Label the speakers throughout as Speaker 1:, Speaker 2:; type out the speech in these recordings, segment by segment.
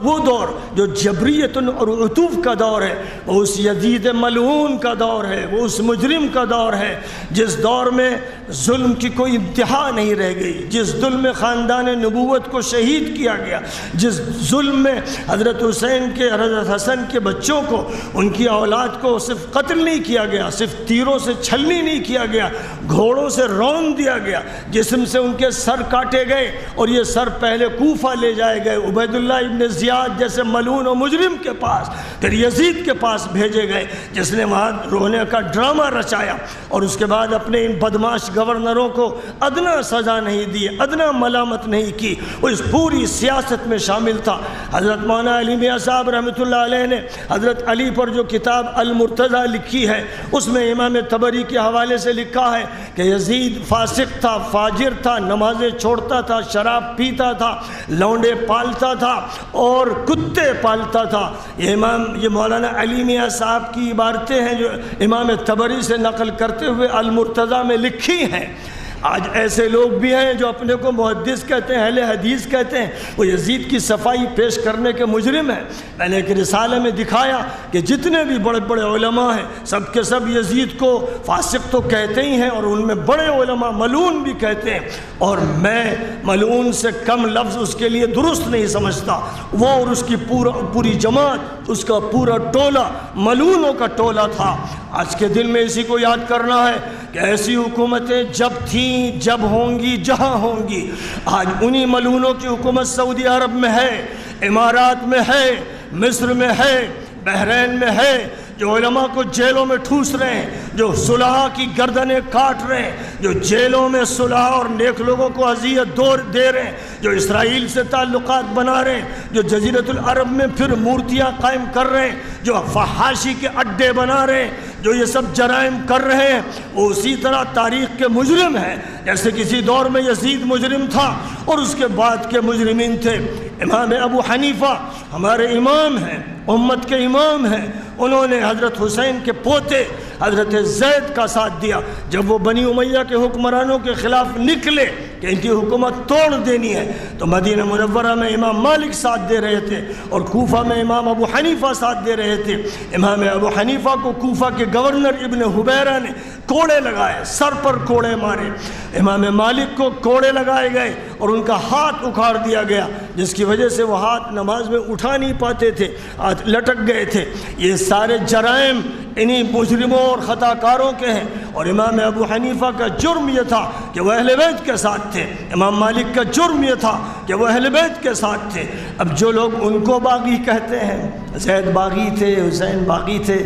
Speaker 1: وہ دور جو جبریت اور عطوف کا دور ہے، وہ اس یزید ملعون کا دور ہے، وہ اس مجرم کا دور ہے جس دور میں ظلم کی کوئی انتہا نہیں رہ گئی، جس ظلم میں خاندان نبوت کو شہید کیا گیا، جس ظلم میں حضرت حسین کے، حضرت حسن کے بچوں کو، ان کی اولاد کو صرف قتل نہیں کیا گیا، صرف تیروں سے چھلنی نہیں کیا گیا، گھوڑوں سے رون دیا گیا، جسم سے ان کے سر کاٹے گئے اور یہ سر پہلے کوفہ لے جائے گئے، عبید اللہ ابن زیاد جیسے ملعون و مجرم کے پاس، پھر یزید کے پاس بھیجے گئے جس نے وہاں رونے کا ڈرامہ رچایا، اور اس کے بعد اپنے ان بدماش گورنروں کو ادنا سزا نہیں دی، ادنا ملامت نہیں کی، وہ اس پوری سیاست میں شامل تھا۔ حضرت مولانا علی میاں صاحب رحمۃ اللہ علیہ نے حضرت علی پر جو کتاب المرتضیٰ لکھی ہے، اس میں امام طبری کے حوالے سے لکھا ہے کہ یزید فاسق تھا، فاجر تھا، نمازیں چھوڑتا تھا، شراب پیتا تھا، لونڈے پالتا تھا اور کتے پالتا تھا۔ یہ مولانا علی میاں صاحب کی عبارتیں ہیں جو امام طبری سے نقل کرتے ہوئے المرتضیٰ میں لکھی ہیں۔ آج ایسے لوگ بھی ہیں جو اپنے کو محدث کہتے ہیں، اہل حدیث کہتے ہیں، وہ یزید کی صفائی پیش کرنے کے مجرم ہیں۔ میں نے ایک رسالے میں دکھایا کہ جتنے بھی بڑے بڑے علماء ہیں سب کے سب یزید کو فاسق تو کہتے ہی ہیں، اور ان میں بڑے علماء ملعون بھی کہتے ہیں، اور میں ملعون سے کم لفظ اس کے لیے درست نہیں سمجھتا۔ وہ اور اس کی پوری جماعت، اس کا پورا ٹولہ ملعونوں کا ٹولہ تھا۔ آج کے دن میں اسی کو یاد کرنا ہے کہ ایسی حکومتیں جب تھیں، جب ہوں گی، جہاں ہوں گی، آج انہی ملعونوں کی حکومت سعودی عرب میں ہے، امارات میں ہے، مصر میں ہے، بحرین میں ہے، جو علماء کو جیلوں میں ٹھوس رہے ہیں، جو صلحاء کی گردنیں کاٹ رہے ہیں، جو جیلوں میں صلحاء اور نیک لوگوں کو اذیت دے رہے ہیں، جو اسرائیل سے تعلقات بنا رہے ہیں، جو جزیرۃ العرب میں پھر مورتیاں قائم کر رہے ہیں، جو فحاشی کے اڈے بنا رہے ہیں، جو یہ سب جرائم کر رہے ہیں، وہ اسی طرح تاریخ کے مجرم ہیں جیسے کسی دور میں یزید مجرم تھا اور اس کے بعد کے مجرمین تھے۔ امام ابو حنیفہ ہمارے امام ہیں، امت کے امام ہیں، انہوں نے حضرت حسین کے پوتے حضرت زید کا ساتھ دیا جب وہ بنی امیہ کے حکمرانوں کے خلاف نکلے کہ ان کی حکومت توڑ دینی ہے، تو مدینہ منورہ میں امام مالک ساتھ دے رہے تھے اور کوفہ میں امام ابو حنیفہ ساتھ دے رہے تھے۔ امام ابو حنیفہ کو کوفہ کے گورنر ابن حبیرہ نے کوڑے لگائے، سر پر کوڑے مارے، امام مالک کو کوڑے لگائے گئے اور ان کا ہاتھ اکھاڑ دیا گیا، جس کی وجہ سے وہ ہاتھ نماز میں اٹھا نہیں پاتے تھے، ہاتھ لٹک گئے تھے۔ یہ سارے جرائم انہی مجرموں اور خطا کاروں کے ہیں، اور امام ابو حنیفہ کا جرم یہ تھا کہ وہ اہل بیت کے ساتھ تھے، امام مالک کا جرم یہ تھا کہ وہ اہل بیت کے ساتھ تھے۔ اب جو لوگ ان کو باغی کہتے ہیں، زید باغی تھے، حسین باغی تھے،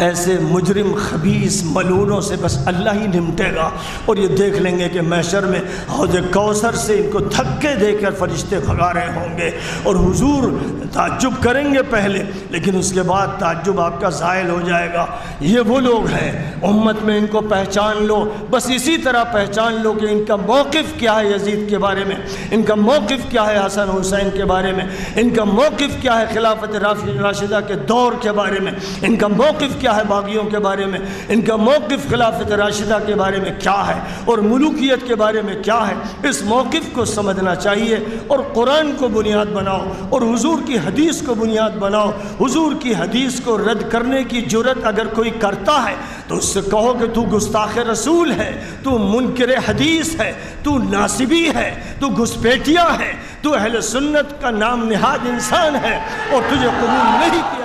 Speaker 1: ایسے مجرم خبیث ملعونوں سے بس اللہ ہی نمٹے گا، اور یہ دیکھ لیں گے کہ محشر میں حوض کوثر سے ان کو دھکے دے کر فرشتے بھگا رہے ہوں گے، اور حضور تعجب کریں گے پہلے، لیکن اس کے بعد تعجب آپ کا زائل ہو جائے گا۔ یہ وہ لوگ ہیں، امت میں ان کو پہچان لو، بس اسی طرح پہچان لو کہ ان کا موقف کیا ہے یزید کے بارے میں، ان کا موقف کیا ہے حسن حسین کے بارے میں، ان کا موقف کیا ہے خلافت راشدہ کے دور کے بارے میں، ان کا موقف کیا ہے باغیوں کے بارے میں، ان کا موقف خلافت راشدہ کے بارے میں کیا ہے، اور ملوکیت کے بارے میں کیا ہے۔ اس موقف کو سمجھنا چاہیے اور قرآن کو بنیاد بناؤ اور حضور کی حدیث کو بنیاد بناؤ۔ حضور کی حدیث کو رد کرنے کی جرت اگر کوئی کرتا ہے تو اس سے کہو کہ تو گستاخ رسول ہے، تو منکر حدیث ہے، تو ناسبی ہے، تو گھسپیٹیا ہے، تو اہل سنت کا نام نہاد انسان ہے، اور تجھے قبول نہیں کیا